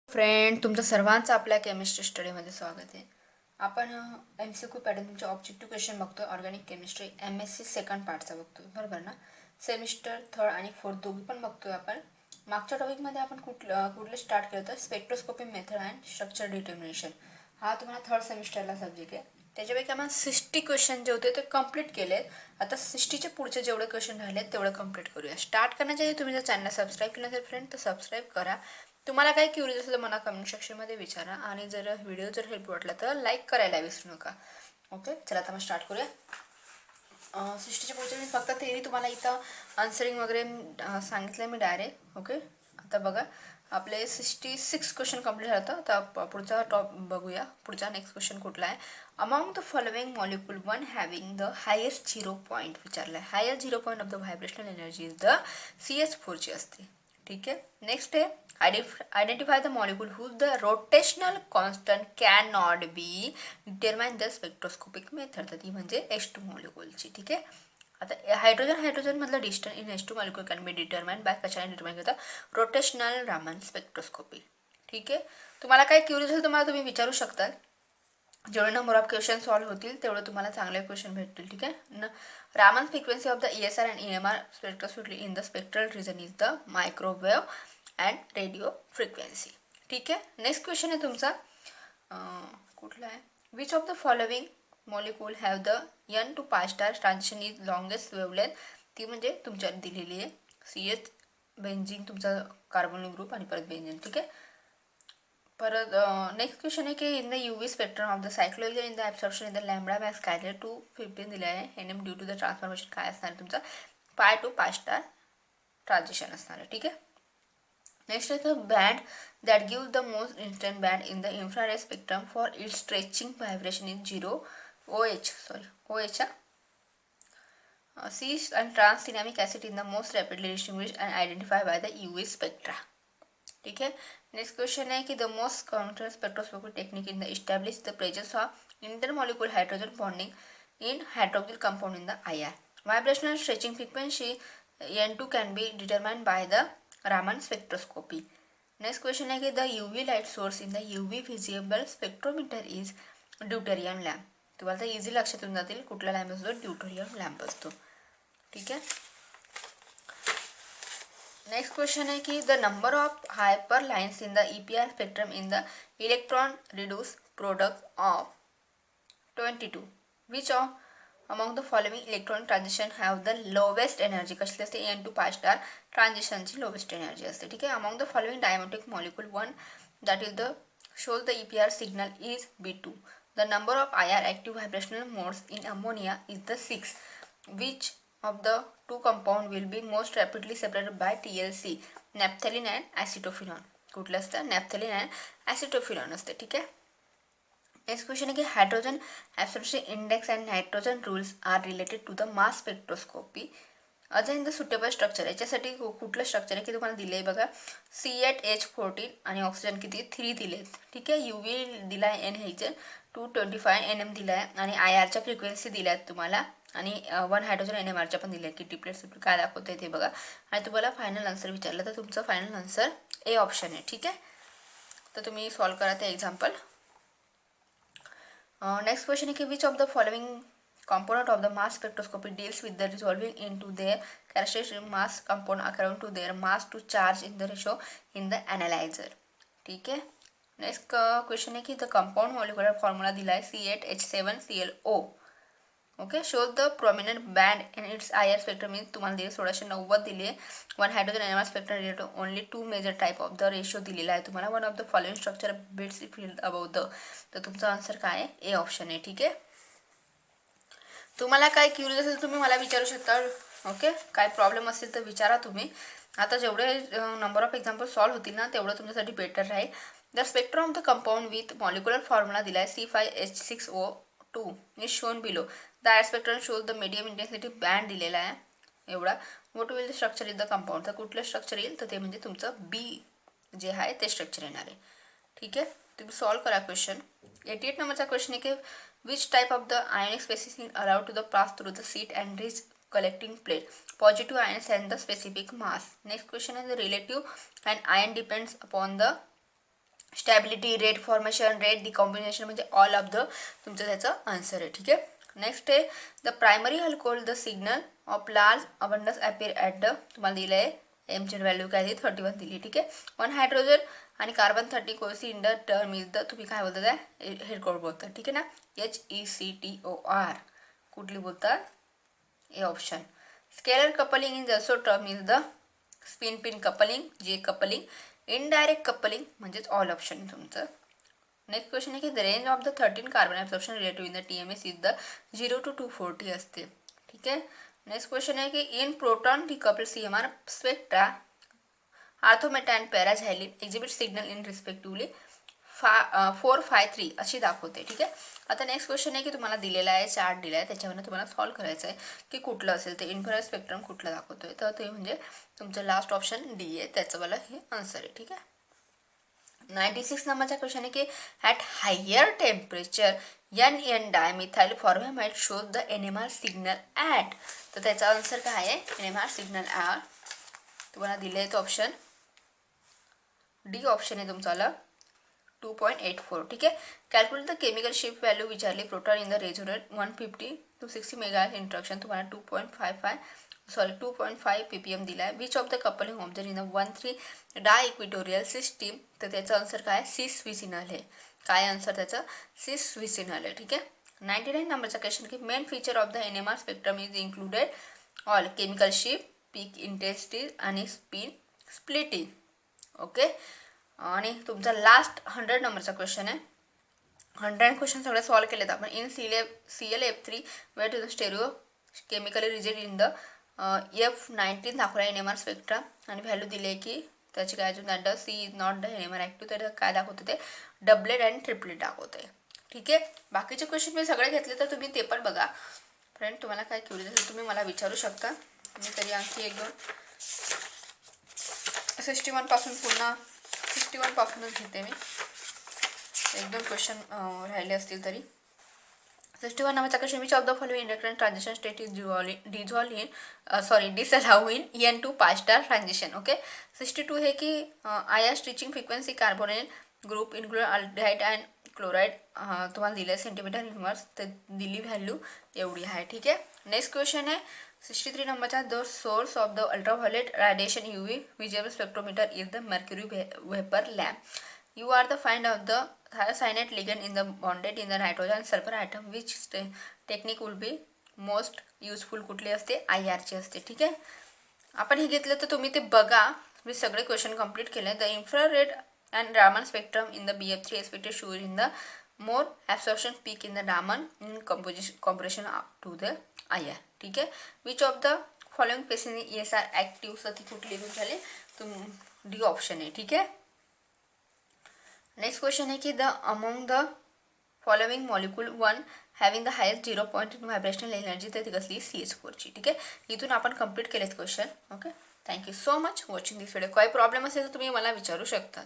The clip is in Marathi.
फ्रेंड, तुमचं सर्वांचं आपल्या केमिस्ट्री स्टडीमध्ये स्वागत आहे. आपण MCQ पॅटर्न तुमचे ऑब्जेक्टिव्ह क्वेश्चन बघतोय. ऑर्गॅनिक केमिस्ट्री MSc सेकंड पार्टचा बघतोय, बरोबर ना. सेमिस्टर थर्ड आणि फोर्थ दोघी पण बघतोय आपण. मागच्या टॉपिकमध्ये आपण कुठलं स्टार्ट केलं होतं, spectroscopy method and structure determination. हा तुम्हाला थर्ड सेमिस्टरला सब्जेक्ट आहे. त्याच्यापैकी आपण 60 क्वेश्चन जे होते ते कम्प्लीट केले. आता 60चे पुढचे जेवढे क्वेश्चन राहिले तेवढे कम्प्लीट करूया. स्टार्ट करण्याच्या आधी तुम्ही जर चॅनल सबस्क्राईब केलं नसेल फ्रेंड तर सबस्क्राईब करा. तुम्हाला काय क्युरियस असेल तर मला कमेंट सेक्शनमध्ये विचारा आणि जर व्हिडिओ जर हेल्प वाटला तर लाईक करायला विसरू नका. ओके, चला आता मग स्टार्ट करूया. 60च्या पुढचे मी फक्त थेरी तुम्हाला इथं आन्सरिंग वगैरे सांगितलं मी डायरेक्ट. ओके, आता बघा आपले 66 क्वेश्चन कम्प्लीट झालं. आता पुढचा बघूया. पुढचा नेक्स्ट क्वेश्चन कुठला आहे. Among the following molecule one having the highest zero point विचारलं आहे. Highest zero point of the vibrational energy is the CH4ची असते. ठीक आहे. नेक्स्ट आहे identify the molecule whose the rotational constant cannot be determined the spectroscopic method. तर ती म्हणजे H2 मॉलिक्यूलची. ठीक आहे. आता हायड्रोजन मधलं distance in H2 molecule can be determined by कशाने डिटर्माइन करता, रोटेशनल रामन स्पेक्ट्रोस्कोपी. ठीक आहे. तुम्हाला काय क्युरियस असेल तुम्हाला तुम्ही विचारू शकता. जेवढे नंबर ऑफ क्वेश्चन सॉल्व्ह होतील तेवढे तुम्हाला चांगले क्वेश्चन भेटतील. ठीक आहे. Raman frequency of the ESR and EMR spectroscopy in the spectral region is the microwave and radio frequency. ठीक आहे. नेक्स्ट क्वेश्चन आहे तुमचा कुठला आहे. Which of the following molecule have the N to pi star transition is longest wavelength. ती म्हणजे तुमच्या दिलेली आहे CH बेन्झीन तुमचा कार्बोनिल ग्रुप आणि परत बेन्झीन. ठीक आहे. परत नेक्स्ट क्वेश्चन आहे की in the UV spectrum of the cyclohexene in the absorption in the lambda max काय 215 दिले आहे. NM due to the transformation काय असणार आहे तुमचा पाय टू पाय स्टार ट्रान्झिशन असणार आहे. ठीक आहे. नेक्स्ट आहे band that gives the most instant band in the infrared spectrum for it stretching vibration is OH C and trans dynamic acid in the most rapidly distinguished and identified by the UV spectra. ठीक है. नेक्स्ट क्वेश्चन है कि the most counter spectroscopic technique in the establish the presence of intermolecule hydrogen bonding in hydroxyl compound in the IR. Vibrational stretching frequency N2 can be determined by the Raman spectroscopy. Next question है कि the UV light source in the UV visible spectrometer is deuterium lamp. तुम्हाला तर इझी लक्षात येऊन जातील कुठला लॅम्प असतो, ड्यूटेरियम लॅम्प असतो. ठीक आहे. नेक्स्ट क्वेश्चन है कि the number of hyper lines in the EPR spectrum in the electron reduce product of 22. Which of among the following electronic transition have the lowest energy. कसली असते N to pi स्टार ट्रान्झिशनची लोवेस्ट एनर्जी असते. ठीक आहे. Among the following diatomic molecule one that is the shows the EPR signal is B2. The number of IR active vibrational modes in ammonia is the 6. Which of the two compound will be most rapidly separated by TLC? Naphthalene and acetophenone. कुठलं असतं, नॅप्थॅलिन अँड ॲसिटोफिनॉन असते. ठीक आहे. नेक्स्ट क्वेश्चन आहे की hydrogen absorption index and nitrogen rules are related to the mass spectroscopy. अजून इन द सुटेबल स्ट्रक्चर. याच्यासाठी कुठलं स्ट्रक्चर आहे की तुम्हाला दिलं आहे बघा C8H14 आणि ऑक्सिजन किती 3 दिले. ठीक आहे. UV दिला आहे NH 225 NM दिला आहे आणि IRच्या फ्रिक्वेन्सी दिल्या आहेत तुम्हाला आणि 1 हायड्रोजन NMRच्या पण दिल्या. किती प्लेट्स काय दाखवते ते बघा आणि तुम्हाला फायनल आन्सर विचारलं तर तुमचं फायनल आन्सर A ऑप्शन आहे. ठीक आहे. तर तुम्ही सॉल्व करा ते एक्झाम्पल. नेक्स्ट क्वेश्चन आहे की which of the following component of the mass spectroscopy deals with the resolving into their characteristic mass component according to their mass to charge in the ratio in the analyzer. ठीक है. नेक्स्ट क्वेश्चन है कि द कंपाउंड मॉलिक्युलर फॉर्म्युला दिला आहे C8H7ClO. Okay. Shows the prominent band in its IR spectrum means तुम्हाला दिले 1690 दिली आहे. 1 hydrogen NMR spectrum related only 2 major type of the ratio दिलेला आहे तुम्हाला. One of the following structure bits field about the. तर तुमचा आन्सर काय आहे A ऑप्शन आहे. ठीक आहे. तुम्हाला काय क्युरियस असेल तुम्ही मला विचारू शकता. ओके. काय प्रॉब्लेम असेल तर विचारा तुम्ही. आता जेवढे नंबर ऑफ एक्झाम्पल सॉल्व्ह होतील ना तेवढं तुमच्यासाठी बेटर राहील. The spectrum of the compound with molecular formula दिला आहे C5H6O2 is shown below. The IR spectrum shows the medium intensity band दिलेला आहे एवढा. What will the structure is the compound. तर कुठलं स्ट्रक्चर येईल तर ते म्हणजे तुमचं B जे आहे ते स्ट्रक्चर येणार आहे. ठीक आहे. तुम्ही सॉल्व करा क्वेश्चन. 88 नंबरचा क्वेश्चन आहे की which type of the ionic species is allowed to the pass through the sheet and reach collecting plate. Positive ions and the specific mass. Next question is the relative and ion depends upon the stability, rate formation, rate recombination, म्हणजे ऑल ऑफ द तुमचं त्याचं आन्सर आहे. ठीक आहे. नेक्स्ट आहे the primary alcohol the signal of large abundance appear at the, तुम्हाला दिलं आहे एमची व्हॅल्यू काय दिली 31 दिली. ठीक आहे. 1 हायड्रोजन आणि carbon 30 Kosi in the term is the, तुम्ही काय बोलता आहे हेडकोड बोलतात. ठीक आहे ना. HECTOR कुठली बोलतात A option. Scalar coupling in जसो term is the spin spin coupling, J coupling. Indirect coupling म्हणजेच ऑल ऑप्शन तुमचं. नेक्स्ट क्वेश्चन आहे की the range of the 13 carbon absorption relative in the TMS is the 0 to 240 असते. ठीक आहे. नेक्स्ट क्वेश्चन आहे की in proton decouple CMR spectra ortho meta and para xylene exhibit signal in respectively 4, 5, 3 अशी दाखवते. ठीक आहे. आता नेक्स्ट क्वेश्चन आहे की तुम्हाला दिलेला आहे चार्ट दिला आहे, त्याच्यावरून तुम्हाला सॉल्व्ह करायचं आहे की कुठलं असेल ते इन्फ्रारेड स्पेक्ट्रम कुठलं दाखवतोय. तर ते म्हणजे तुमचं लास्ट ऑप्शन D आहे, त्याचं मला हे आन्सर आहे. ठीक आहे. 96 नंबरचा क्वेश्चन आहे की at higher temperature NN dimethyl formamide shows the NMR signal at, तर त्याचा आन्सर काय आहे NMR सिग्नल ॲट तुम्हाला दिले आहेत ऑप्शन D ऑप्शन आहे तुमचा 2.84. ठीक आहे. Calculate the chemical shift value विचारली proton in the resonate 150 to 60 megahertz interaction, तुम्हाला 2.5 ppm दिला आहे. Which of the coupling observe in the 1,3 di equatorial system, तर त्याचा आन्सर काय सिस विसिनल आहे. काय आन्सर त्याचं सिस विसिनल आहे. ठीक आहे. 99 नंबरचा क्वेश्चन की main feature of the NMR spectrum is included all chemical shift, peak intensity आणि स्पिन स्प्लिटिंग. ओके. आणि तुमचा लास्ट 100 नंबरचा क्वेश्चन आहे. 100 क्वेश्चन सगळे सॉल्व्ह केलेत आपण. In ClF3 wait to the stereochemically rigid in the F19 दाखवला NMR स्पेक्ट्रम आणि व्हॅल्यू दिली आहे की त्याची काय अजून that C is not the NMR active, तर काय दाखवतं ते डबलेट अँड ट्रिपलेट दाखवतं आहे. ठीक आहे. बाकीचे क्वेश्चन मी सगळे घेतले तर तुम्ही ते पण बघा. फ्रेंड तुम्हाला काय क्युरियस असेल तुम्ही मला विचारू शकता. मी तरी आणखी 1-2 61 पासून पुन्हा 61 पासूनच घेते मी. 1-2 क्वेश्चन राहिले असतील तरी. 61 नंबरचा question which of the following inductance transition state is disallow in N2 pi star transition. Okay. 62 है कि आया stitching frequency carbonyl group include aldehyde and chloride, तुम्हाला दिलं आहे सेंटीमीटर इन्व्हर्स, तर दिली व्हॅल्यू एवढी आहे. ठीक आहे. नेक्स्ट क्वेश्चन आहे 63 नंबरचा the source of the ultraviolet radiation UV visible spectrometer is the mercury vapour lamp. You are the find out the thiocyanate ligand in the bonded in the nitrogen sulfur atom. Which technique will be most useful? कुठली असते IR ची असते. ठीक आहे. आपण हे घेतलं तर तुम्ही ते बघा. मी सगळे क्वेश्चन कंप्लीट केले. The infrared and Raman spectrum in the BF3 expected shows in the more absorption peak in the Raman in comparison to the IR. ठीक आहे. विच ऑफ द फॉलोइंग पेसिन ESR ॲक्टिव्ह, ती कुठली झाली D ऑप्शन आहे. ठीक आहे. नेक्स्ट क्वेश्चन है कि the among the following molecule 1 having the highest 0 point in vibrational energy, तर ती कसली CH4ची. ठीक आहे. इथून आपण कंप्लीट केलेत question. Okay. Thank you so much watching this video. काही प्रॉब्लेम असेल तर तुम्ही मला विचारू शकता.